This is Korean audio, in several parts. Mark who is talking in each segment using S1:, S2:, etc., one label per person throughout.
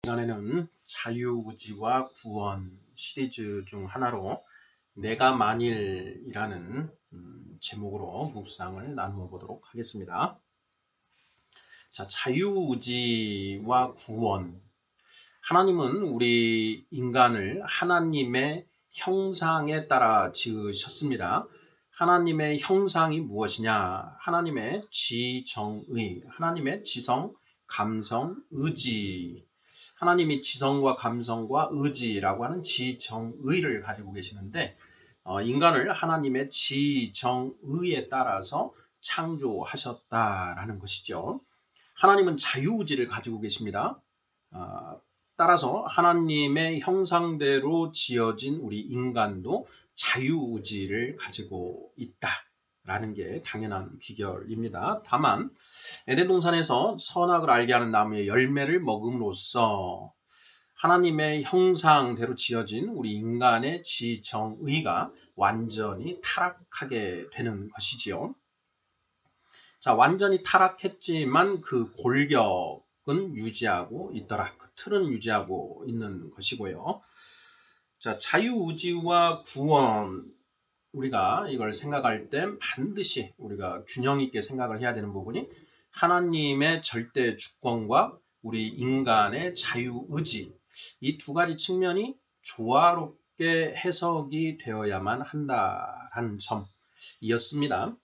S1: 시간에는 자유의지와 구원 시리즈 중 하나로 내가 만일이라는 제목으로 묵상을 나누어 보도록 하겠습니다. 자, 자유의지와 구원. 하나님은 우리 인간을 하나님의 형상에 따라 지으셨습니다. 하나님의 형상이 무엇이냐? 하나님의 지정의, 하나님의 지성, 감성, 의지. 하나님이 지성과 감성과 의지라고 하는 지정의를 가지고 계시는데 인간을 하나님의 지정의에 따라서 창조하셨다라는 것이죠. 하나님은 자유의지를 가지고 계십니다. 따라서 하나님의 형상대로 지어진 우리 인간도 자유의지를 가지고 있다라는 게 당연한 귀결입니다. 다만 에덴 동산에서 선악을 알게 하는 나무의 열매를 먹음으로써 하나님의 형상대로 지어진 우리 인간의 지정의가 완전히 타락하게 되는 것이지요. 자, 완전히 타락했지만 그 골격은 유지하고 있더라. 그 틀은 유지하고 있는 것이고요. 자, 자유의지와 구원, 우리가 이걸 생각할 때 반드시 우리가 균형 있게 생각을 해야 되는 부분이 하나님의 절대 주권과 우리 인간의 자유의지, 이 두 가지 측면이 조화롭게 해석이 되어야만 한다라는 점이었습니다.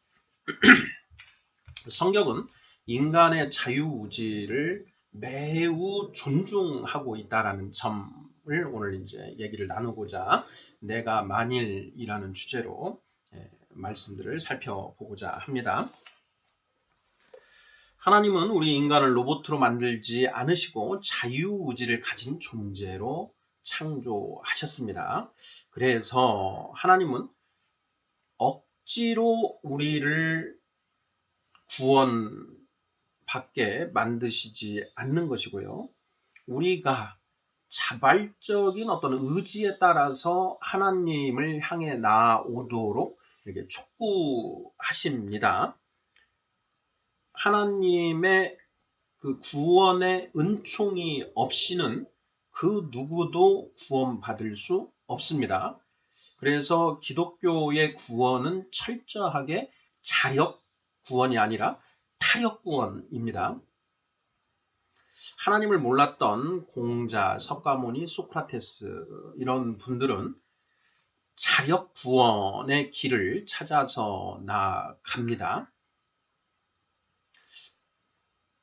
S1: 성경은 인간의 자유의지를 매우 존중하고 있다라는 점을 오늘 이제 얘기를 나누고자 내가 만일이라는 주제로 말씀들을 살펴보고자 합니다. 하나님은 우리 인간을 로봇으로 만들지 않으시고 자유의지를 가진 존재로 창조하셨습니다. 그래서 하나님은 억지로 우리를 구원받게 만드시지 않는 것이고요. 우리가 자발적인 어떤 의지에 따라서 하나님을 향해 나아오도록 이렇게 촉구하십니다. 하나님의 그 구원의 은총이 없이는 그 누구도 구원받을 수 없습니다. 그래서 기독교의 구원은 철저하게 자력 구원이 아니라 타력 구원입니다. 하나님을 몰랐던 공자, 석가모니, 소크라테스 이런 분들은 자력 구원의 길을 찾아서 나갑니다.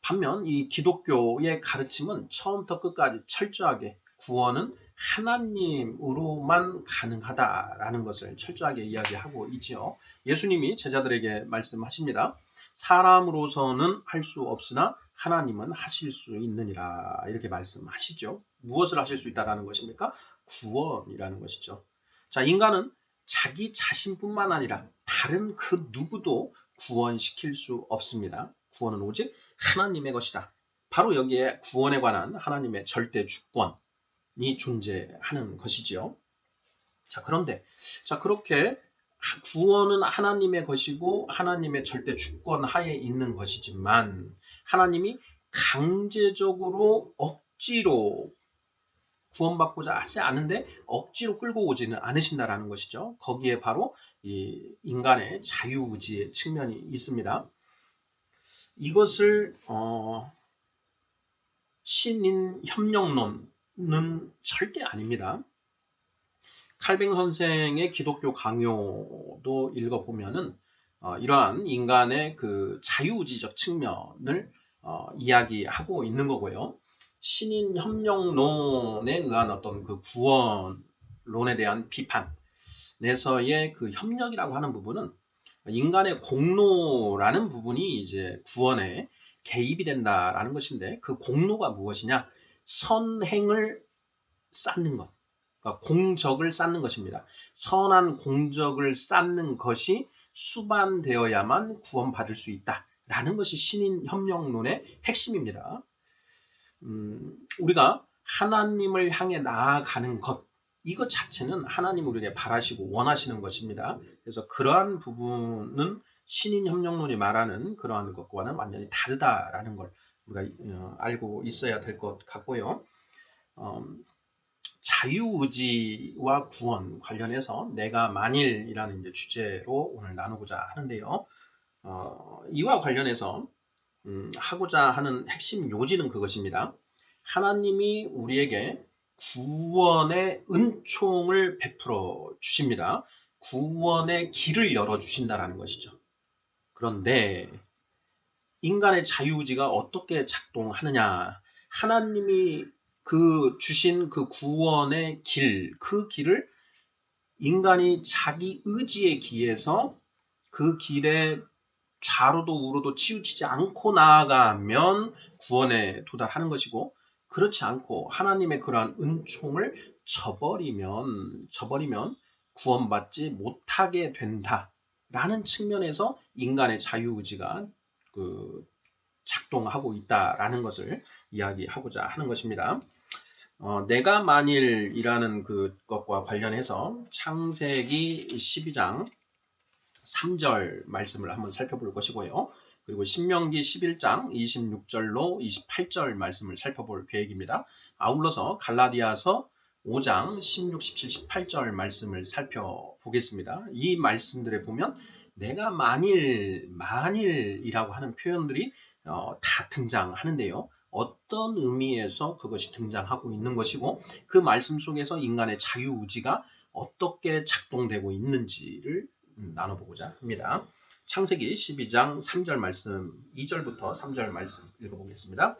S1: 반면 이 기독교의 가르침은 처음부터 끝까지 철저하게 구원은 하나님으로만 가능하다라는 것을 철저하게 이야기하고 있지요. 예수님이 제자들에게 말씀하십니다. 사람으로서는 할 수 없으나 하나님은 하실 수 있느니라 이렇게 말씀하시죠. 무엇을 하실 수 있다라는 것입니까? 구원이라는 것이죠. 자, 인간은 자기 자신뿐만 아니라 다른 그 누구도 구원시킬 수 없습니다. 구원은 오직 하나님의 것이다. 바로 여기에 구원에 관한 하나님의 절대 주권이 존재하는 것이지요. 자, 그런데 그렇게 구원은 하나님의 것이고 하나님의 절대 주권 하에 있는 것이지만 하나님이 강제적으로 억지로 구원받고자 하지 않은데 억지로 끌고 오지는 않으신다라는 것이죠. 거기에 바로 이 인간의 자유의지의 측면이 있습니다. 이것을 신인 협력론은 절대 아닙니다. 칼뱅 선생의 기독교 강요도 읽어보면은 이러한 인간의 그 자유의지적 측면을 이야기하고 있는 거고요. 신인 협력론에 의한 어떤 그 구원론에 대한 비판에서의 그 협력이라고 하는 부분은 인간의 공로라는 부분이 이제 구원에 개입이 된다라는 것인데 그 공로가 무엇이냐? 선행을 쌓는 것. 그러니까 공적을 쌓는 것입니다. 선한 공적을 쌓는 것이 수반되어야만 구원받을 수 있다라는 것이 신인협력론의 핵심입니다. 우리가 하나님을 향해 나아가는 것, 이것 자체는 하나님 우리에게 바라시고 원하시는 것입니다. 그래서 그러한 부분은 신인협력론이 말하는 그러한 것과는 완전히 다르다라는 걸 우리가 알고 있어야 될 것 같고요. 자유의지와 구원 관련해서 내가 만일이라는 이제 주제로 오늘 나누고자 하는데요. 이와 관련해서 하고자 하는 핵심 요지는 그것입니다. 하나님이 우리에게 구원의 은총을 베풀어 주십니다. 구원의 길을 열어 주신다라는 것이죠. 그런데 인간의 자유의지가 어떻게 작동하느냐? 하나님이 주신 그 구원의 길, 그 길을 인간이 자기 의지에 기해서 그 길에 좌로도 우로도 치우치지 않고 나아가면 구원에 도달하는 것이고, 그렇지 않고 하나님의 그러한 은총을 저버리면 구원받지 못하게 된다라는 측면에서 인간의 자유의지가 작동하고 있다라는 것을 이야기하고자 하는 것입니다. 내가 만일이라는 그것과 관련해서 창세기 12장 3절 말씀을 한번 살펴볼 것이고요. 그리고 신명기 11장 26절로 28절 말씀을 살펴볼 계획입니다. 아울러서 갈라디아서 5장 16, 17, 18절 말씀을 살펴보겠습니다. 이 말씀들에 보면 내가 만일이라고 하는 표현들이 다 등장하는데요. 어떤 의미에서 그것이 등장하고 있는 것이고 그 말씀 속에서 인간의 자유의지가 어떻게 작동되고 있는지를 나눠보고자 합니다. 창세기 12장 3절 말씀, 2절부터 3절 말씀 읽어보겠습니다.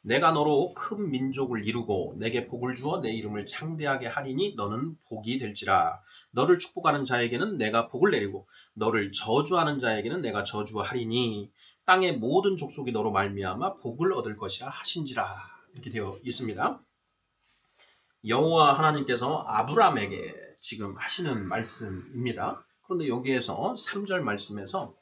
S1: 내가 너로 큰 민족을 이루고 내게 복을 주어 내 이름을 창대하게 하리니 너는 복이 될지라. 너를 축복하는 자에게는 내가 복을 내리고 너를 저주하는 자에게는 내가 저주하리니 땅의 모든 족속이 너로 말미암아 복을 얻을 것이라 하신지라. 이렇게 되어 있습니다. 여호와 하나님께서 아브라함에게 지금 하시는 말씀입니다. 그런데 여기에서 3절 말씀에서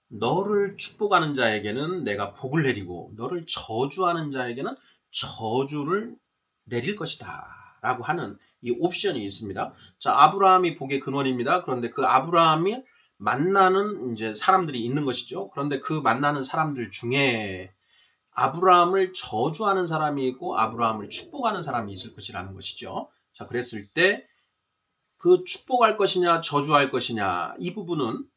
S1: 너를 축복하는 자에게는 내가 복을 내리고 너를 저주하는 자에게는 저주를 내릴 것이다 라고 하는 이 옵션이 있습니다. 자, 아브라함이 복의 근원입니다. 그런데 그 아브라함이 만나는 이제 사람들이 있는 것이죠. 그런데 그 만나는 사람들 중에 아브라함을 저주하는 사람이 있고 아브라함을 축복하는 사람이 있을 것이라는 것이죠. 자, 그랬을 때 그 축복할 것이냐 저주할 것이냐 이 부분은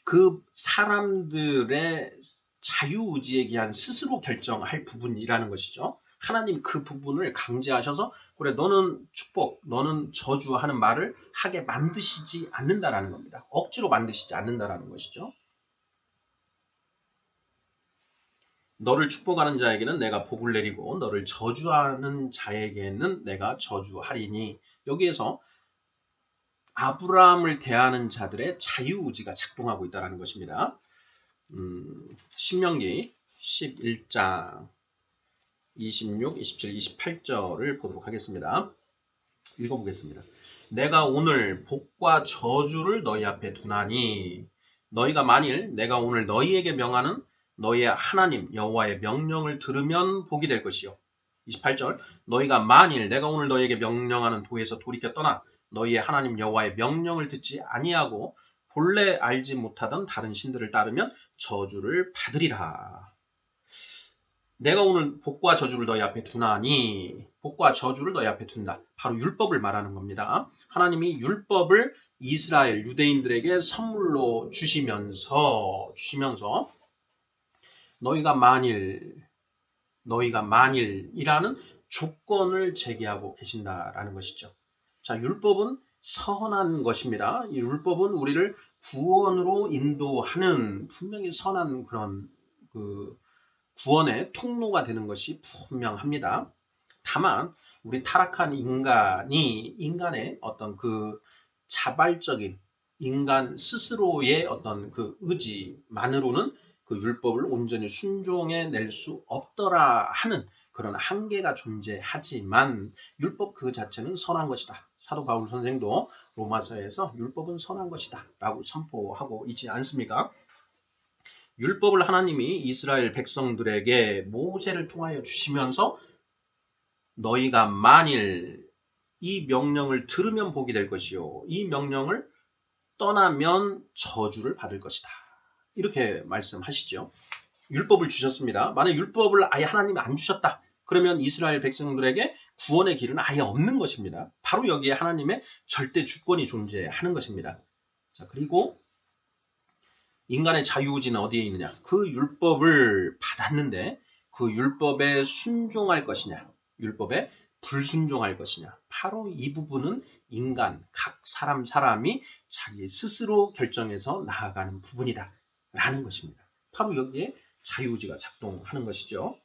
S1: 그 사람들의 자유의지에 의한 스스로 결정할 부분이라는 것이죠. 하나님 그 부분을 강제하셔서 그래 너는 축복, 너는 저주하는 말을 하게 만드시지 않는다라는 겁니다. 억지로 만드시지 않는다라는 것이죠. 너를 축복하는 자에게는 내가 복을 내리고 너를 저주하는 자에게는 내가 저주하리니 여기에서 아브라함을 대하는 자들의 자유의지가 작동하고 있다는 것입니다. 신명기 11장 26, 27, 28절을 보도록 하겠습니다. 읽어보겠습니다. 내가 오늘 복과 저주를 너희 앞에 두나니 너희가 만일 내가 오늘 너희에게 명하는 너희의 하나님 여호와의 명령을 들으면 복이 될 것이요. 28절 너희가 만일 내가 오늘 너희에게 명령하는 도에서 돌이켜 떠나 너희의 하나님 여호와의 명령을 듣지 아니하고 본래 알지 못하던 다른 신들을 따르면 저주를 받으리라. 내가 오늘 복과 저주를 너희 앞에 두나니 복과 저주를 너희 앞에 둔다. 바로 율법을 말하는 겁니다. 하나님이 율법을 이스라엘 유대인들에게 선물로 주시면서 너희가 만일이라는 조건을 제기하고 계신다라는 것이죠. 자, 율법은 선한 것입니다. 이 율법은 우리를 구원으로 인도하는 분명히 선한 그런 구원의 통로가 되는 것이 분명합니다. 다만 우리 타락한 인간의 어떤 자발적인 인간 스스로의 어떤 의지만으로는 그 율법을 온전히 순종해 낼 수 없더라 하는 그런 한계가 존재하지만 율법 그 자체는 선한 것이다. 사도 바울 선생도 로마서에서 율법은 선한 것이다 라고 선포하고 있지 않습니까? 율법을 하나님이 이스라엘 백성들에게 모세를 통하여 주시면서 너희가 만일 이 명령을 들으면 복이 될 것이요 이 명령을 떠나면 저주를 받을 것이다. 이렇게 말씀하시죠. 율법을 주셨습니다. 만약 율법을 아예 하나님이 안 주셨다. 그러면 이스라엘 백성들에게 구원의 길은 아예 없는 것입니다. 바로 여기에 하나님의 절대 주권이 존재하는 것입니다. 자, 그리고 인간의 자유의지는 어디에 있느냐? 그 율법을 받았는데 그 율법에 순종할 것이냐? 율법에 불순종할 것이냐? 바로 이 부분은 인간, 각 사람이 자기 스스로 결정해서 나아가는 부분이다 라는 것입니다. 바로 여기에 자유의지가 작동하는 것이죠.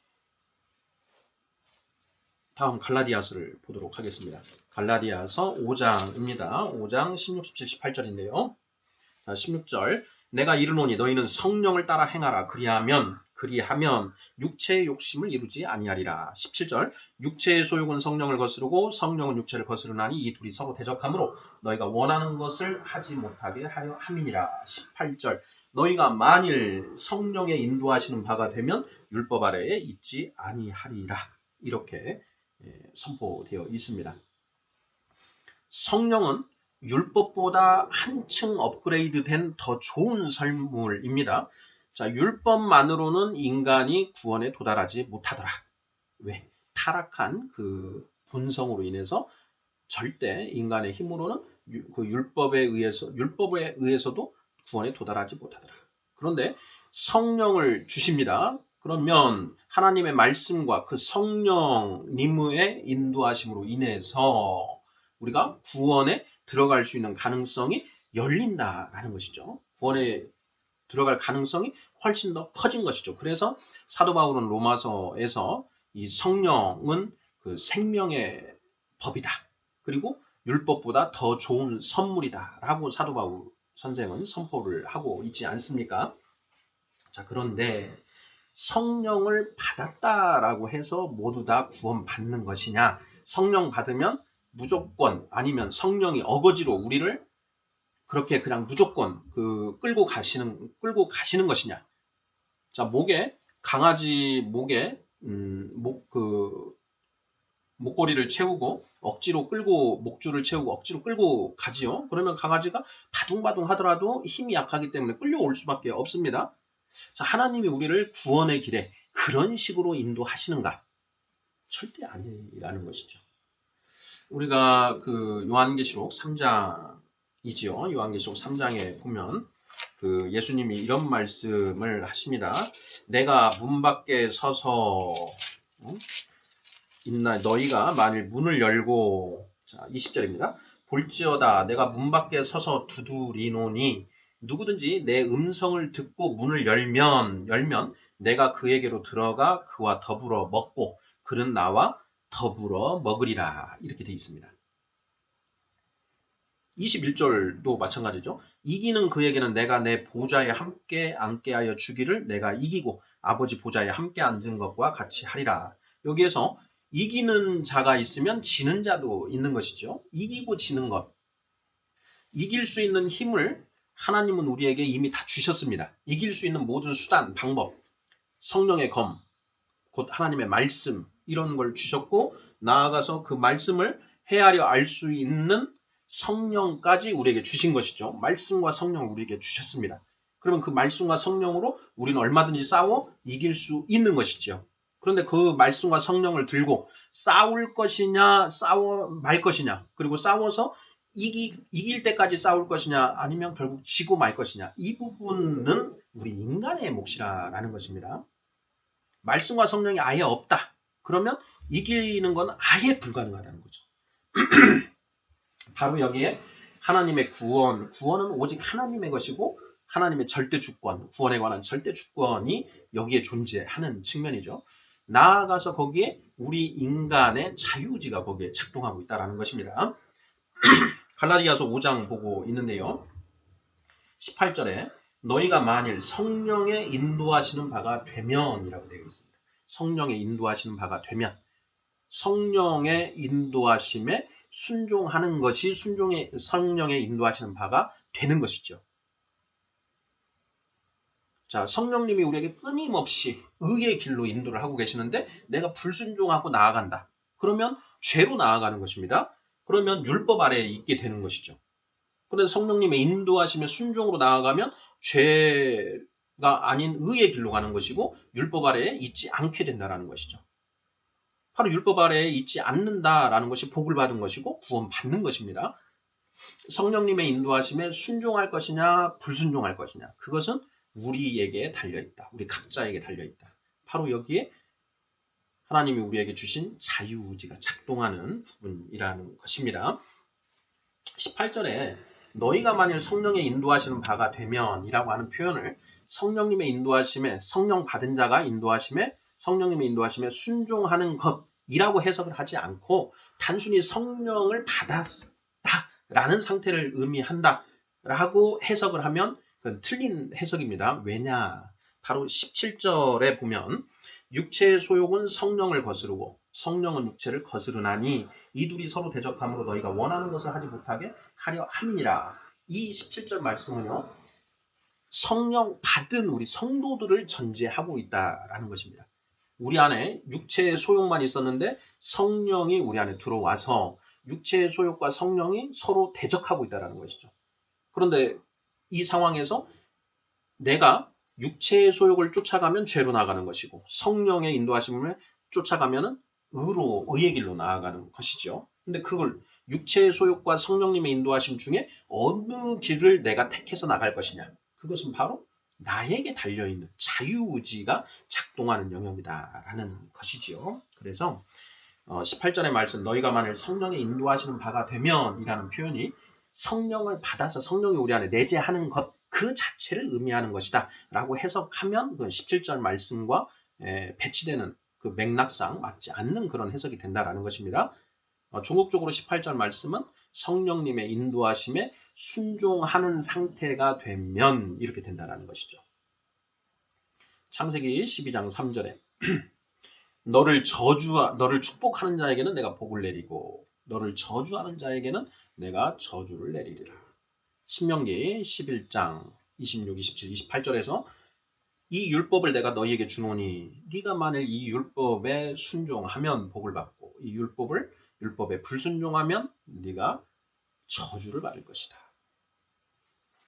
S1: 다음 갈라디아서를 보도록 하겠습니다. 갈라디아서 5장입니다. 5장 16, 17, 18절인데요. 자, 16절 내가 이르노니 너희는 성령을 따라 행하라. 그리하면 육체의 욕심을 이루지 아니하리라. 17절 육체의 소욕은 성령을 거스르고 성령은 육체를 거스르나니 이 둘이 서로 대적하므로 너희가 원하는 것을 하지 못하게 하려 함이니라. 18절 너희가 만일 성령의 인도하시는 바가 되면 율법 아래에 있지 아니하리라. 이렇게 선포되어 있습니다. 성령은 율법보다 한층 업그레이드된 더 좋은 설물입니다. 자, 율법만으로는 인간이 구원에 도달하지 못하더라. 왜? 타락한 그 본성으로 인해서 절대 인간의 힘으로는 그 율법에 의해서도 구원에 도달하지 못하더라. 그런데 성령을 주십니다. 그러면 하나님의 말씀과 그 성령님의 인도하심으로 인해서 우리가 구원에 들어갈 수 있는 가능성이 열린다라는 것이죠. 구원에 들어갈 가능성이 훨씬 더 커진 것이죠. 그래서 사도 바울은 로마서에서 이 성령은 그 생명의 법이다. 그리고 율법보다 더 좋은 선물이다. 라고 사도 바울 선생은 선포를 하고 있지 않습니까? 자, 그런데 성령을 받았다라고 해서 모두 다 구원받는 것이냐? 성령 받으면 무조건 아니면 성령이 어거지로 우리를 그렇게 그냥 무조건 끌고 가시는 것이냐? 자, 강아지 목에 목걸이를 채우고 억지로 목줄을 채우고 억지로 끌고 가지요. 그러면 강아지가 바둥바둥 하더라도 힘이 약하기 때문에 끌려올 수밖에 없습니다. 자, 하나님이 우리를 구원의 길에 그런 식으로 인도하시는가? 절대 아니라는 것이죠. 우리가 요한계시록 3장이지요. 요한계시록 3장에 보면 예수님이 이런 말씀을 하십니다. 내가 문 밖에 서서 있나 너희가 만일 문을 열고 자, 20절입니다. 볼지어다 내가 문 밖에 서서 두드리노니 누구든지 내 음성을 듣고 문을 열면 내가 그에게로 들어가 그와 더불어 먹고 그는 나와 더불어 먹으리라. 이렇게 되어 있습니다. 21절도 마찬가지죠. 이기는 그에게는 내가 내 보좌에 함께 앉게 하여 주기를 내가 이기고 아버지 보좌에 함께 앉은 것과 같이 하리라. 여기에서 이기는 자가 있으면 지는 자도 있는 것이죠. 이기고 지는 것. 이길 수 있는 힘을 하나님은 우리에게 이미 다 주셨습니다. 이길 수 있는 모든 수단, 방법, 성령의 검, 곧 하나님의 말씀 이런 걸 주셨고 나아가서 그 말씀을 헤아려 알 수 있는 성령까지 우리에게 주신 것이죠. 말씀과 성령을 우리에게 주셨습니다. 그러면 그 말씀과 성령으로 우리는 얼마든지 싸워 이길 수 있는 것이죠. 그런데 그 말씀과 성령을 들고 싸울 것이냐 싸워 말 것이냐 그리고 싸워서 이길 때까지 싸울 것이냐 아니면 결국 지고 말 것이냐 이 부분은 우리 인간의 몫이라는 것입니다. 말씀과 성령이 아예 없다. 그러면 이기는 건 아예 불가능하다는 거죠. 바로 여기에 하나님의 구원은 오직 하나님의 것이고 하나님의 절대 주권, 구원에 관한 절대 주권이 여기에 존재하는 측면이죠. 나아가서 거기에 우리 인간의 자유의지가 거기에 작동하고 있다는 것입니다. 갈라디아서 5장 보고 있는데요. 18절에 너희가 만일 성령의 인도하시는 바가 되면 이라고 되어 있습니다. 성령의 인도하시는 바가 되면 성령의 인도하심에 순종하는 것이 성령의 인도하시는 바가 되는 것이죠. 자, 성령님이 우리에게 끊임없이 의의 길로 인도를 하고 계시는데 내가 불순종하고 나아간다. 그러면 죄로 나아가는 것입니다. 그러면 율법 아래에 있게 되는 것이죠. 그런데 성령님의 인도하심에 순종으로 나아가면 죄가 아닌 의의 길로 가는 것이고 율법 아래에 있지 않게 된다는 것이죠. 바로 율법 아래에 있지 않는다라는 것이 복을 받은 것이고 구원받는 것입니다. 성령님의 인도하심에 순종할 것이냐 불순종할 것이냐, 그것은 우리에게 달려있다. 우리 각자에게 달려있다. 바로 여기에 하나님이 우리에게 주신 자유의지가 작동하는 부분이라는 것입니다. 18절에 너희가 만일 성령의 인도하시는 바가 되면 이라고 하는 표현을 성령님의 인도하심에, 성령 받은 자가 인도하심에, 성령님의 인도하심에 순종하는 것이라고 해석을 하지 않고 단순히 성령을 받았다라는 상태를 의미한다라고 해석을 하면 그건 틀린 해석입니다. 왜냐? 바로 17절에 보면 육체의 소욕은 성령을 거스르고 성령은 육체를 거스르나니 이 둘이 서로 대적함으로 너희가 원하는 것을 하지 못하게 하려 함이니라. 이 17절 말씀은요, 성령 받은 우리 성도들을 전제하고 있다라는 것입니다. 우리 안에 육체의 소욕만 있었는데 성령이 우리 안에 들어와서 육체의 소욕과 성령이 서로 대적하고 있다는 것이죠. 그런데 이 상황에서 내가 육체의 소욕을 쫓아가면 죄로 나아가는 것이고 성령의 인도하심을 쫓아가면 의의 길로 나아가는 것이죠. 근데 그걸 육체의 소욕과 성령님의 인도하심 중에 어느 길을 내가 택해서 나갈 것이냐, 그것은 바로 나에게 달려있는 자유의지가 작동하는 영역이다라는 것이지요. 그래서 18절의 말씀 너희가 만일 성령의 인도하시는 바가 되면 이라는 표현이 성령을 받아서 성령이 우리 안에 내재하는 것 그 자체를 의미하는 것이다 라고 해석하면 그 17절 말씀과 배치되는 그 맥락상 맞지 않는 그런 해석이 된다라는 것입니다. 종국적으로 18절 말씀은 성령님의 인도하심에 순종하는 상태가 되면 이렇게 된다라는 것이죠. 창세기 12장 3절에 너를 축복하는 자에게는 내가 복을 내리고 너를 저주하는 자에게는 내가 저주를 내리리라. 신명기 11장 26, 27, 28절에서 이 율법을 내가 너희에게 주노니 네가 만일 이 율법에 순종하면 복을 받고 이 율법에 불순종하면 네가 저주를 받을 것이다.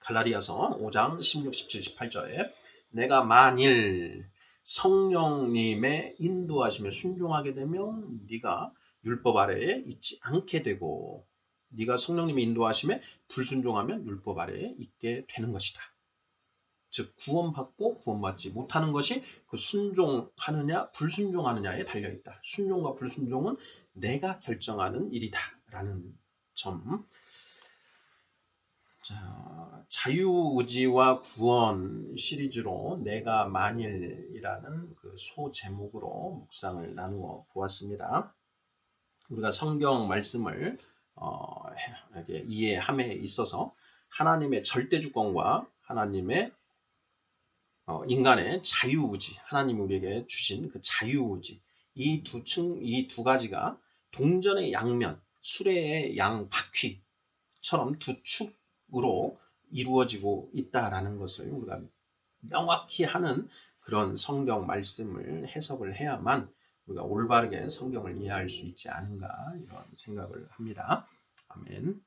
S1: 갈라디아서 5장 16, 17, 18절에 내가 만일 성령님의 인도하심에 순종하게 되면 네가 율법 아래에 있지 않게 되고 네가 성령님의 인도하심에 불순종하면 율법 아래에 있게 되는 것이다. 즉 구원받고 구원받지 못하는 것이 그 순종하느냐 불순종하느냐에 달려있다. 순종과 불순종은 내가 결정하는 일이다 라는 점. 자, 자유의지와 구원 시리즈로 내가 만일이라는 그 소제목으로 묵상을 나누어 보았습니다. 우리가 성경 말씀을 이해함에 있어서 하나님의 절대주권과 하나님의 인간의 자유의지, 하나님이 우리에게 주신 그 자유의지, 이 두 가지가 동전의 양면, 수레의 양바퀴처럼 두 축으로 이루어지고 있다라는 것을 우리가 명확히 하는 그런 성경 말씀을 해석을 해야만 우리가 올바르게 성경을 이해할 수 있지 않은가 이런 생각을 합니다. 아멘.